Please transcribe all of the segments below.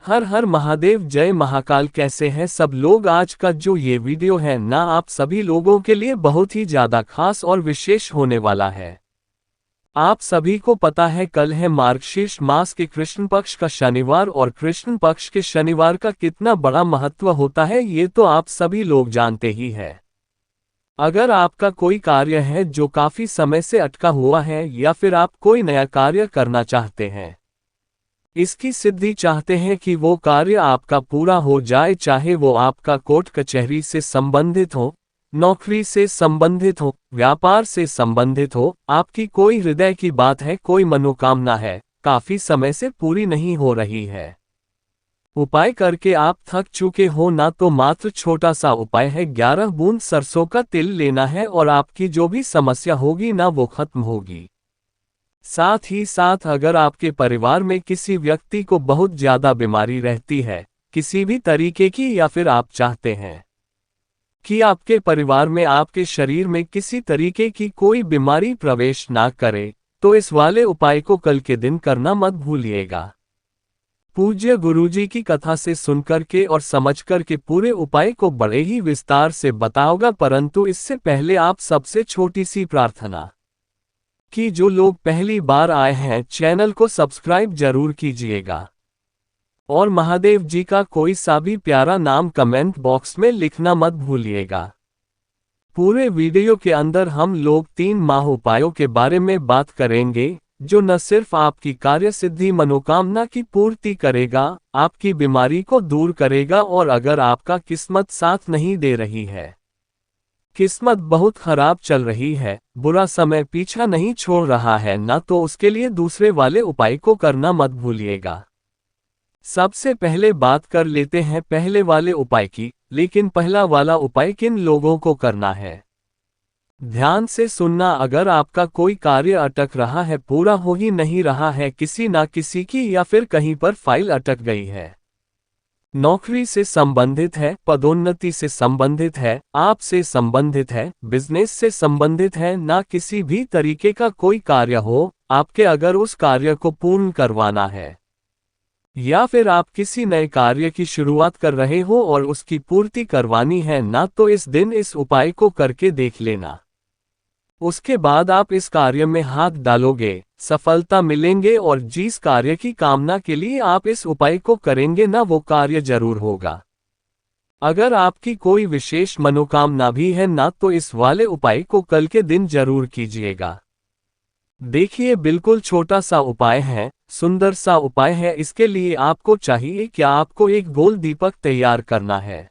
हर हर महादेव, जय महाकाल। कैसे हैं सब लोग। आज का जो ये वीडियो है ना, आप सभी लोगों के लिए बहुत ही ज्यादा खास और विशेष होने वाला है। आप सभी को पता है कल है मार्गशीर्ष मास के कृष्ण पक्ष का शनिवार, और कृष्ण पक्ष के शनिवार का कितना बड़ा महत्व होता है ये तो आप सभी लोग जानते ही है। अगर आपका कोई कार्य है जो काफी समय से अटका हुआ है, या फिर आप कोई नया कार्य करना चाहते हैं, इसकी सिद्धि चाहते हैं कि वो कार्य आपका पूरा हो जाए, चाहे वो आपका कोर्ट कचहरी से संबंधित हो, नौकरी से संबंधित हो, व्यापार से संबंधित हो, आपकी कोई हृदय की बात है, कोई मनोकामना है, काफी समय से पूरी नहीं हो रही है, उपाय करके आप थक चुके हो ना, तो मात्र छोटा सा उपाय है। 11 बूंद सरसों का तेल लेना है और आपकी जो भी समस्या होगी ना वो खत्म होगी। साथ ही साथ अगर आपके परिवार में किसी व्यक्ति को बहुत ज्यादा बीमारी रहती है, किसी भी तरीके की, या फिर आप चाहते हैं कि आपके परिवार में, आपके शरीर में किसी तरीके की कोई बीमारी प्रवेश ना करे, तो इस वाले उपाय को कल के दिन करना मत भूलिएगा। पूज्य गुरुजी की कथा से सुनकर के और समझकर के पूरे उपाय को बड़े ही विस्तार से बताओगा, परंतु इससे पहले आप सबसे छोटी सी प्रार्थना कि जो लोग पहली बार आए हैं चैनल को सब्सक्राइब जरूर कीजिएगा, और महादेव जी का कोई सा भी प्यारा नाम कमेंट बॉक्स में लिखना मत भूलिएगा। पूरे वीडियो के अंदर हम लोग 3 माह उपायों के बारे में बात करेंगे, जो न सिर्फ आपकी कार्य सिद्धि मनोकामना की पूर्ति करेगा, आपकी बीमारी को दूर करेगा, और अगर आपका किस्मत साथ नहीं दे रही है, किस्मत बहुत खराब चल रही है, बुरा समय पीछा नहीं छोड़ रहा है ना, तो उसके लिए दूसरे वाले उपाय को करना मत भूलिएगा। सबसे पहले बात कर लेते हैं पहले वाले उपाय की, लेकिन पहला वाला उपाय किन लोगों को करना है, ध्यान से सुनना। अगर आपका कोई कार्य अटक रहा है, पूरा हो ही नहीं रहा है, किसी ना किसी की या फिर कहीं पर फाइल अटक गई है, नौकरी से संबंधित है, पदोन्नति से संबंधित है, आपसे संबंधित है, बिजनेस से संबंधित है, ना किसी भी तरीके का कोई कार्य हो आपके, अगर उस कार्य को पूर्ण करवाना है, या फिर आप किसी नए कार्य की शुरुआत कर रहे हो और उसकी पूर्ति करवानी है ना, तो इस दिन इस उपाय को करके देख लेना। उसके बाद आप इस कार्य में हाथ डालोगे, सफलता मिलेंगे, और जिस कार्य की कामना के लिए आप इस उपाय को करेंगे ना, वो कार्य जरूर होगा। अगर आपकी कोई विशेष मनोकामना भी है ना, तो इस वाले उपाय को कल के दिन जरूर कीजिएगा। देखिए, बिल्कुल छोटा सा उपाय है, सुंदर सा उपाय है। इसके लिए आपको चाहिए कि आपको एक गोल दीपक तैयार करना है।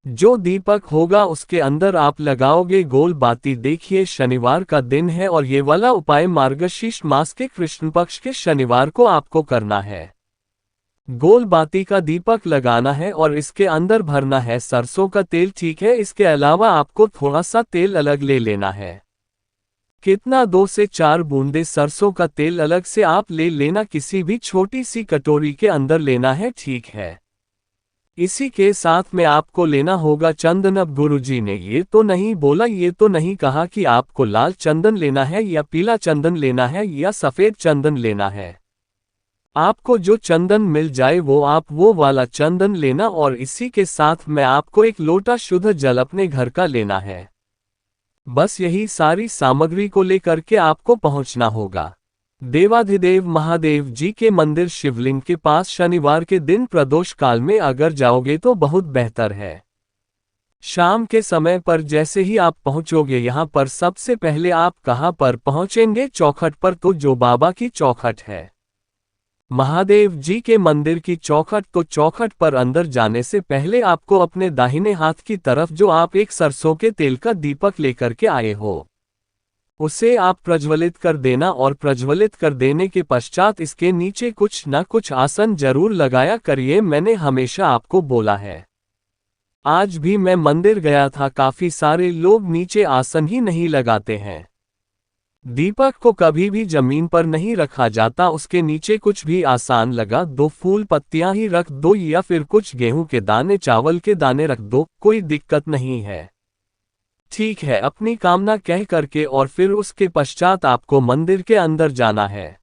जो दीपक होगा उसके अंदर आप लगाओगे गोल बाती। देखिए, शनिवार का दिन है और ये वाला उपाय मार्गशीर्ष मास के कृष्ण पक्ष के शनिवार को आपको करना है। गोल बाती का दीपक लगाना है और इसके अंदर भरना है सरसों का तेल, ठीक है। इसके अलावा आपको थोड़ा सा तेल अलग ले लेना है। कितना, 2 से 4 बूंदे सरसों का तेल अलग से आप ले लेना, किसी भी छोटी सी कटोरी के अंदर लेना है, ठीक है। इसी के साथ में आपको लेना होगा चंदन। अब गुरुजी ने ये तो नहीं बोला, ये तो नहीं कहा कि आपको लाल चंदन लेना है या पीला चंदन लेना है या सफेद चंदन लेना है। आपको जो चंदन मिल जाए वो आप वो वाला चंदन लेना, और इसी के साथ में आपको एक लोटा शुद्ध जल अपने घर का लेना है। बस यही सारी सामग्री को लेकर के आपको पहुंचना होगा देवाधिदेव महादेव जी के मंदिर शिवलिंग के पास। शनिवार के दिन प्रदोष काल में अगर जाओगे तो बहुत बेहतर है। शाम के समय पर जैसे ही आप पहुंचोगे यहाँ पर, सबसे पहले आप कहाँ पर पहुंचेंगे, चौखट पर। तो जो बाबा की चौखट है, महादेव जी के मंदिर की चौखट, तो चौखट पर अंदर जाने से पहले आपको अपने दाहिने हाथ की तरफ जो आप एक सरसों के तेल का दीपक लेकर के आए हो, उसे आप प्रज्वलित कर देना, और प्रज्वलित कर देने के पश्चात इसके नीचे कुछ न कुछ आसन जरूर लगाया करिए। मैंने हमेशा आपको बोला है, आज भी मैं मंदिर गया था, काफी सारे लोग नीचे आसन ही नहीं लगाते हैं। दीपक को कभी भी जमीन पर नहीं रखा जाता, उसके नीचे कुछ भी आसान लगा, 2 फूल पत्तियां ही रख दो, या फिर कुछ गेहूं के दाने, चावल के दाने रख दो, कोई दिक्कत नहीं है, ठीक है। अपनी कामना कह करके और फिर उसके पश्चात आपको मंदिर के अंदर जाना है।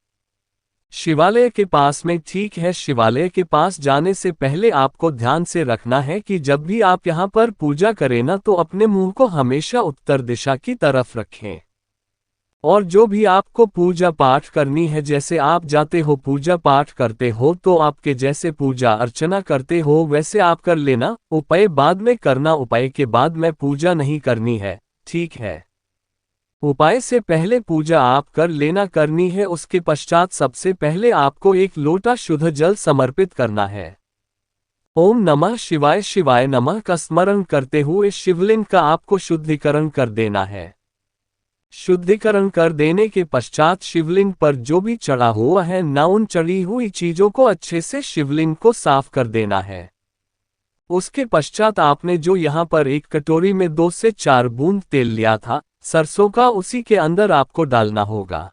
शिवालय के पास में, ठीक है। शिवालय के पास जाने से पहले आपको ध्यान से रखना है कि जब भी आप यहाँ पर पूजा करें ना, तो अपने मुंह को हमेशा उत्तर दिशा की तरफ रखें। और जो भी आपको पूजा पाठ करनी है, जैसे आप जाते हो पूजा पाठ करते हो, तो आपके जैसे पूजा अर्चना करते हो वैसे आप कर लेना। उपाय बाद में करना, उपाय के बाद में पूजा नहीं करनी है, ठीक है। उपाय से पहले पूजा आप कर लेना करनी है। उसके पश्चात सबसे पहले आपको एक लोटा शुद्ध जल समर्पित करना है। ओम नमः शिवाय, शिवाय नमः का स्मरण करते हुए शिवलिंग का आपको शुद्धिकरण कर देना है। शुद्धिकरण कर देने के पश्चात शिवलिंग पर जो भी चढ़ा हुआ है ना, उन चढ़ी हुई चीजों को अच्छे से शिवलिंग को साफ कर देना है। उसके पश्चात आपने जो यहाँ पर एक कटोरी में 2 से 4 बूंद तेल लिया था सरसों का, उसी के अंदर आपको डालना होगा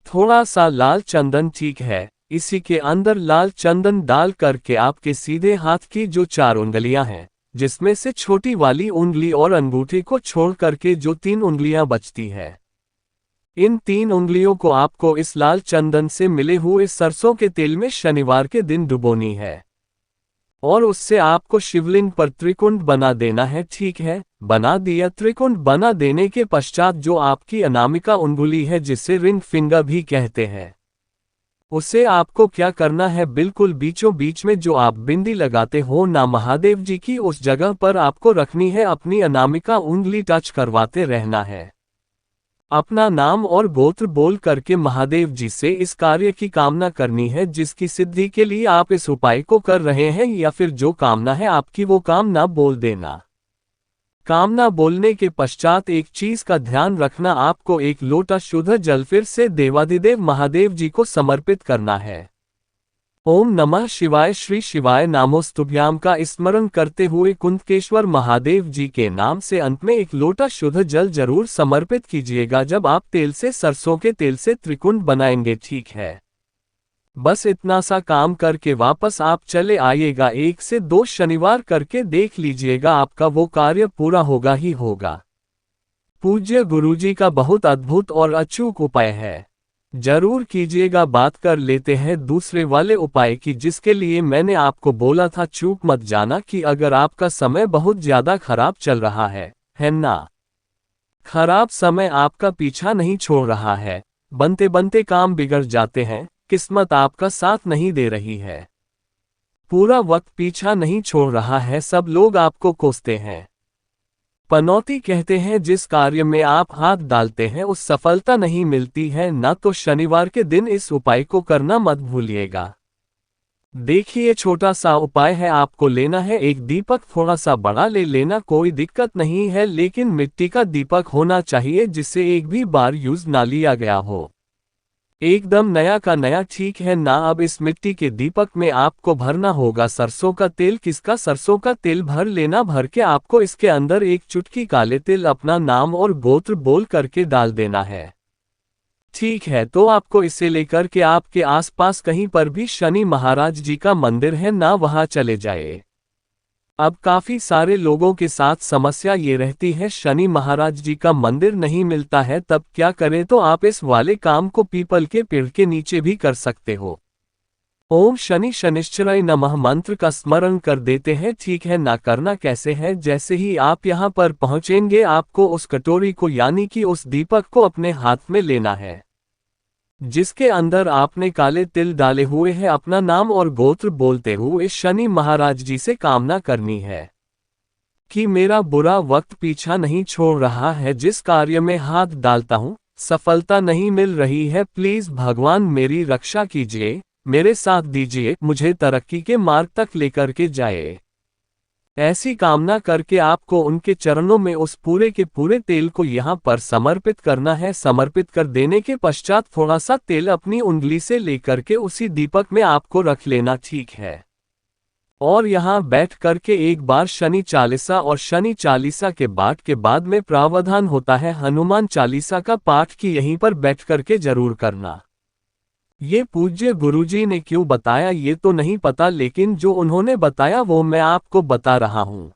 थोड़ा सा लाल चंदन, ठीक है। इसी के अंदर लाल चंदन डाल करके आपके सीधे हाथ की जो 4 उंगलियां हैं, जिसमें से छोटी वाली उंगली और अंगूठे को छोड़ करके जो 3 उंगलियां बचती है, इन 3 उंगलियों को आपको इस लाल चंदन से मिले हुए सरसों के तेल में शनिवार के दिन डुबोनी है। और उससे आपको शिवलिंग पर त्रिकुंड बना देना है, ठीक है। बना दिया। त्रिकुंड बना देने के पश्चात जो आपकी अनामिका उंगली है, जिसे रिंग फिंगर भी कहते हैं, उसे आपको क्या करना है, बिल्कुल बीचों बीच में जो आप बिंदी लगाते हो ना महादेव जी की, उस जगह पर आपको रखनी है। अपनी अनामिका उंगली टच करवाते रहना है। अपना नाम और गोत्र बोल करके महादेव जी से इस कार्य की कामना करनी है, जिसकी सिद्धि के लिए आप इस उपाय को कर रहे हैं, या फिर जो कामना है आपकी वो कामना बोल देना। कामना बोलने के पश्चात एक चीज का ध्यान रखना, आपको एक लोटा शुद्ध जल फिर से देवाधिदेव महादेव जी को समर्पित करना है। ओम नमः शिवाय, श्री शिवाय नामोस्तुभ्याम का स्मरण करते हुए कुंतकेश्वर महादेव जी के नाम से अंत में एक लोटा शुद्ध जल जरूर समर्पित कीजिएगा जब आप तेल से, सरसों के तेल से त्रिकुंड बनाएंगे, ठीक है। बस इतना सा काम करके वापस आप चले आइएगा। 1 से 2 शनिवार करके देख लीजिएगा, आपका वो कार्य पूरा होगा ही होगा। पूज्य गुरुजी का बहुत अद्भुत और अचूक उपाय है, जरूर कीजिएगा। बात कर लेते हैं दूसरे वाले उपाय की, जिसके लिए मैंने आपको बोला था चूक मत जाना कि अगर आपका समय बहुत ज्यादा खराब चल रहा है ना, खराब समय आपका पीछा नहीं छोड़ रहा है, बनते बनते काम बिगड़ जाते हैं, किस्मत आपका साथ नहीं दे रही है, पूरा वक्त पीछा नहीं छोड़ रहा है, सब लोग आपको कोसते हैं, पनौती कहते हैं, जिस कार्य में आप हाथ डालते हैं उस सफलता नहीं मिलती है ना, तो शनिवार के दिन इस उपाय को करना मत भूलिएगा। देखिए छोटा सा उपाय है, आपको लेना है एक दीपक, थोड़ा सा बड़ा ले लेना, कोई दिक्कत नहीं है, लेकिन मिट्टी का दीपक होना चाहिए जिससे एक भी बार यूज ना लिया गया हो, एकदम नया का नया, ठीक है ना। अब इस मिट्टी के दीपक में आपको भरना होगा सरसों का तेल। किसका? सरसों का तेल भर लेना। भर के आपको इसके अंदर एक चुटकी काले तिल अपना नाम और गोत्र बोल करके डाल देना है, ठीक है। तो आपको इसे लेकर के आपके आसपास कहीं पर भी शनि महाराज जी का मंदिर है ना, वहां चले जाए। अब काफी सारे लोगों के साथ समस्या ये रहती है, शनि महाराज जी का मंदिर नहीं मिलता है, तब क्या करें? तो आप इस वाले काम को पीपल के पेड़ के नीचे भी कर सकते हो। ओम शनि शनिश्चराय नमः मंत्र का स्मरण कर देते हैं, ठीक है ना। करना कैसे है, जैसे ही आप यहाँ पर पहुंचेंगे आपको उस कटोरी को यानी कि उस दीपक को अपने हाथ में लेना है, जिसके अंदर आपने काले तिल डाले हुए हैं। अपना नाम और गोत्र बोलते हुए शनि महाराज जी से कामना करनी है कि मेरा बुरा वक्त पीछा नहीं छोड़ रहा है, जिस कार्य में हाथ डालता हूँ सफलता नहीं मिल रही है, प्लीज भगवान मेरी रक्षा कीजिए, मेरे साथ दीजिए, मुझे तरक्की के मार्ग तक लेकर के जाए। ऐसी कामना करके आपको उनके चरणों में उस पूरे के पूरे तेल को यहाँ पर समर्पित करना है। समर्पित कर देने के पश्चात थोड़ा सा तेल अपनी उंगली से लेकर के उसी दीपक में आपको रख लेना, ठीक है। और यहाँ बैठ करके एक बार शनि चालीसा, और शनि चालीसा के बाद में प्रावधान होता है हनुमान चालीसा का पाठ की, यहीं पर बैठ करके जरूर करना। ये पूज्य गुरुजी ने क्यों बताया ये तो नहीं पता, लेकिन जो उन्होंने बताया वो मैं आपको बता रहा हूँ।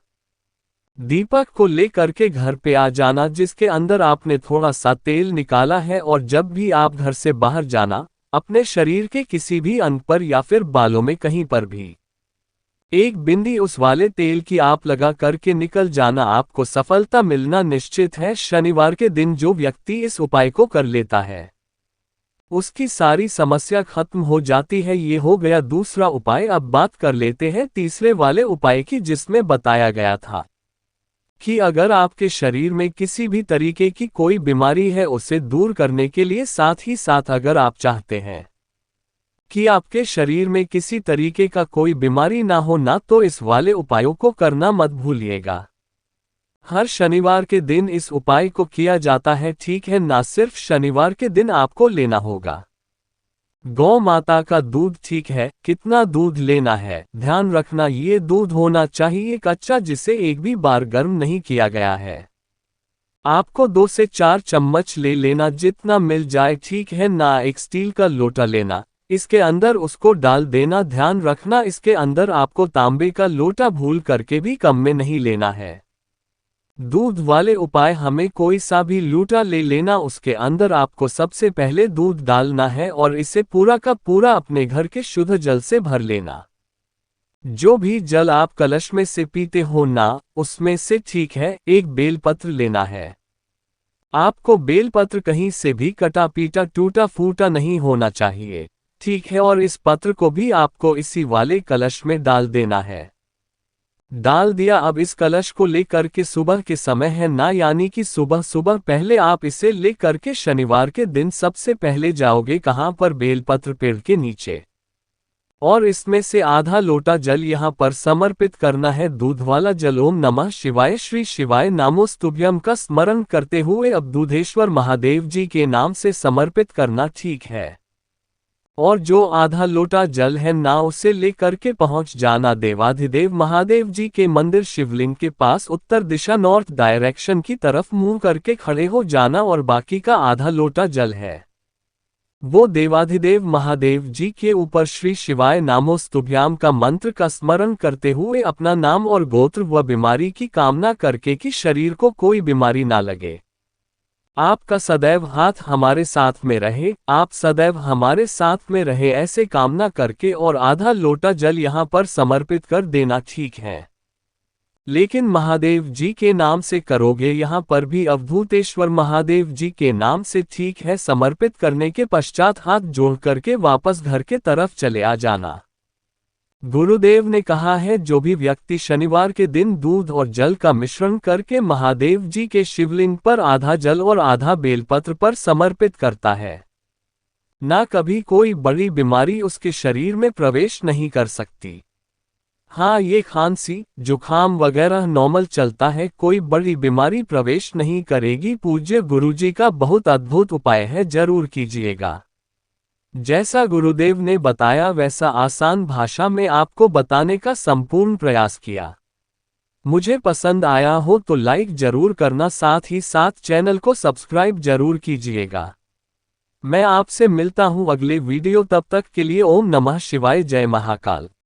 दीपक को लेकर के घर पे आ जाना, जिसके अंदर आपने थोड़ा सा तेल निकाला है, और जब भी आप घर से बाहर जाना अपने शरीर के किसी भी अंग पर या फिर बालों में कहीं पर भी एक बिंदी उस वाले तेल की आप लगा करके निकल जाना, आपको सफलता मिलना निश्चित है। शनिवार के दिन जो व्यक्ति इस उपाय को कर लेता है उसकी सारी समस्या खत्म हो जाती है। ये हो गया दूसरा उपाय। अब बात कर लेते हैं तीसरे वाले उपाय की, जिसमें बताया गया था कि अगर आपके शरीर में किसी भी तरीके की कोई बीमारी है उसे दूर करने के लिए, साथ ही साथ अगर आप चाहते हैं कि आपके शरीर में किसी तरीके का कोई बीमारी ना हो ना, तो इस वाले उपायों को करना मत भूलिएगा। हर शनिवार के दिन इस उपाय को किया जाता है, ठीक है ना। सिर्फ शनिवार के दिन आपको लेना होगा गौ माता का दूध, ठीक है। कितना दूध लेना है ध्यान रखना, ये दूध होना चाहिए कच्चा, जिसे एक भी बार गर्म नहीं किया गया है। आपको 2 से 4 चम्मच ले लेना, जितना मिल जाए, ठीक है ना। एक स्टील का लोटा लेना, इसके अंदर उसको डाल देना। ध्यान रखना इसके अंदर आपको तांबे का लोटा भूल करके भी कम में नहीं लेना है। दूध वाले उपाय हमें कोई सा भी लोटा ले लेना, उसके अंदर आपको सबसे पहले दूध डालना है और इसे पूरा का पूरा अपने घर के शुद्ध जल से भर लेना। जो भी जल आप कलश में से पीते हो ना, उसमें से, ठीक है, एक बेलपत्र लेना है। आपको बेलपत्र कहीं से भी कटा पीटा टूटा फूटा नहीं होना चाहिए, ठीक है। और इस पत्र को भी आपको इसी वाले कलश में डाल देना है। डाल दिया। अब इस कलश को लेकर के सुबह के समय है ना, यानी कि सुबह सुबह पहले आप इसे लेकर के शनिवार के दिन सबसे पहले जाओगे कहां पर, बेलपत्र पेड़ के नीचे, और इसमें से आधा लोटा जल यहां पर समर्पित करना है। दूध वाला जल ओम नमः शिवाय श्री शिवाय नामोस्तुभ्यम का स्मरण करते हुए अब दूधेश्वर महादेव जी के नाम से समर्पित करना, ठीक है। और जो आधा लोटा जल है ना, उसे लेकर के पहुंच जाना देवाधिदेव महादेव जी के मंदिर शिवलिंग के पास, उत्तर दिशा नॉर्थ डायरेक्शन की तरफ मुंह करके खड़े हो जाना। और बाकी का आधा लोटा जल है वो देवाधिदेव महादेव जी के ऊपर श्री शिवाय नामोस्तुभ्याम का मंत्र का स्मरण करते हुए अपना नाम और गोत्र व बीमारी की कामना करके कि शरीर को कोई बीमारी ना लगे। आपका सदैव हाथ हमारे साथ में रहे, आप सदैव हमारे साथ में रहे, ऐसे कामना करके और आधा लोटा जल यहाँ पर समर्पित कर देना, ठीक है। लेकिन महादेव जी के नाम से करोगे, यहाँ पर भी अवधूतेश्वर महादेव जी के नाम से, ठीक है। समर्पित करने के पश्चात हाथ जोड़ करके वापस घर के तरफ चले आ जाना। गुरुदेव ने कहा है, जो भी व्यक्ति शनिवार के दिन दूध और जल का मिश्रण करके महादेव जी के शिवलिंग पर आधा जल और आधा बेलपत्र पर समर्पित करता है ना, कभी कोई बड़ी बीमारी उसके शरीर में प्रवेश नहीं कर सकती। हाँ, ये खांसी जुखाम वगैरह नॉर्मल चलता है, कोई बड़ी बीमारी प्रवेश नहीं करेगी। पूज्य गुरुजी का बहुत अद्भुत उपाय है, जरूर कीजिएगा। जैसा गुरुदेव ने बताया वैसा आसान भाषा में आपको बताने का संपूर्ण प्रयास किया। मुझे पसंद आया हो तो लाइक जरूर करना, साथ ही साथ चैनल को सब्सक्राइब जरूर कीजिएगा। मैं आपसे मिलता हूं अगले वीडियो, तब तक के लिए ओम नमः शिवाय, जय महाकाल।